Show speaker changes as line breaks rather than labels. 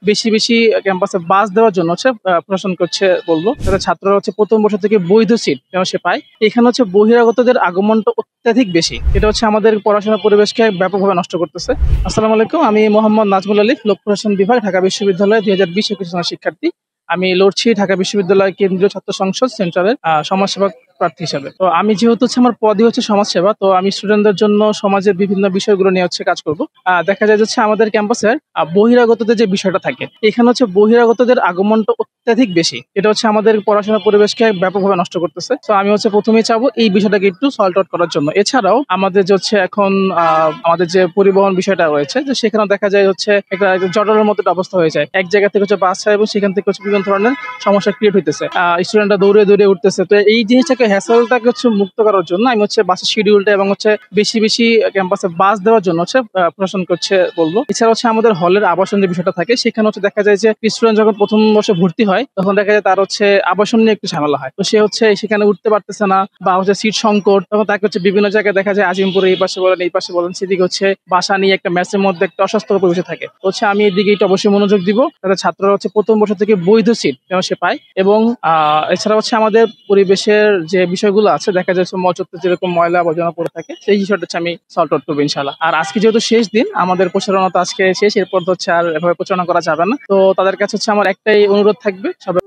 বেশি বেশি ক্যাম্পাসে বাস দেওয়ার জন্য হচ্ছে প্রশাসন করছে বলবো, যাতে ছাত্ররা হচ্ছে প্রথম বর্ষ থেকে বৈধ সিট যেন সে পায়। এখানে হচ্ছে বহিরাগতদের আগমনটা অত্যাধিক বেশি, এটা হচ্ছে আমাদের পড়াশোনার পরিবেশকে ব্যাপকভাবে নষ্ট করতেছে। আসসালামু আলাইকুম, আমি মোহাম্মদ নাজমুল আলী, লোক প্রশাসন বিভাগ, ঢাকা বিশ্ববিদ্যালয় 2020-21 সালের শিক্ষার্থী। আমি লড়ছি ঢাকা বিশ্ববিদ্যালয় কেন্দ্রীয় ছাত্র সংসদ সেন্ট্রালের সমাজসেবা প্রার্থী হিসাবে। তো আমি যেহেতু হচ্ছে আমার পদই হচ্ছে সমাজসেবা, তো আমি স্টুডেন্টদের জন্য সমাজের বিভিন্ন বিষয়গুলো নিয়ে হচ্ছে কাজ করব। দেখা যায় যাচ্ছে আমাদের ক্যাম্পাসের বহিরাগতদের যে বিষয়টা থাকে, এখানে হচ্ছে বহিরাগতদের আগমনটা অত্যাধিক বেশি, এটা হচ্ছে আমাদের পড়াশোনার পরিবেশকে ব্যাপকভাবে নষ্ট করতেছে। তো আমি হচ্ছে প্রথমেই চাবো এই বিষয়টাকে একটু সল্ট আউট করার জন্য। এছাড়াও আমাদের যে হচ্ছে এখন আমাদের যে পরিবহন বিষয়টা রয়েছে, যে সেখানে দেখা যায় হচ্ছে একটা জটলের মতো একটা অবস্থা হয়ে যায়। এক জায়গা থেকে হচ্ছে বাস ছাড়ে এবং সেখান থেকে হচ্ছে বিভিন্ন ধরনের সমস্যা ক্রিয়েট হইতেছে, স্টুডেন্টরা দৌড়ে দৌড়ে উঠতেছে। তো এই জিনিসটাকে হ্যাসেলটাকে হচ্ছে মুক্ত করার জন্য আমি হচ্ছে বাসের শিডিউলটা এবং হচ্ছে বেশি বেশি ক্যাম্পাসে বাস দেওয়ার জন্য হচ্ছে প্রশাসন করছে বলবো। এছাড়া হচ্ছে আমাদের হলের আবাসন যে বিষয়টা থাকে, সেখানে হচ্ছে দেখা যায় যে স্টুডেন্ট যখন প্রথম বর্ষে ভর্তি হয় তখন দেখা যায় তার হচ্ছে আবাসন নিয়ে একটু ঝামেলা হয়। তো সে হচ্ছে সেখানে উঠতে পারতেছে না বা হচ্ছে সিট সংকট, তখন তাকে হচ্ছে বিভিন্ন জায়গায় দেখা যায় আজিমপুরে এই পাশে বলেন এই পাশে বলেন সেদিকে হচ্ছে বাসা নিয়ে একটা ম্যাচের মধ্যে একটা অস্বাস্থ্যকর পরিবেশে থাকে। তো হচ্ছে আমি এই দিকে একটু অবশ্যই মনোযোগ দিব, যাতে ছাত্ররা হচ্ছে প্রথম বর্ষ থেকে বৈধ সিট যেন সে পায়। এবং এছাড়া হচ্ছে আমাদের পরিবেশের যে বিষয়গুলো আছে, দেখা যাচ্ছে মচত্বে যেরকম ময়লা আবর্জনা পড়ে থাকে, সেই বিষয়টা হচ্ছে আমি সল্ট আউট করবো ইনশাল্লাহ। আর আজকে যেহেতু শেষ দিন, আমাদের প্রচারণা তো আজকে শেষ, এরপর তো হচ্ছে আর এভাবে প্রচারণা করা যাবে না। তো তাদের কাছে হচ্ছে আমার একটাই অনুরোধ থাকবে, সবাই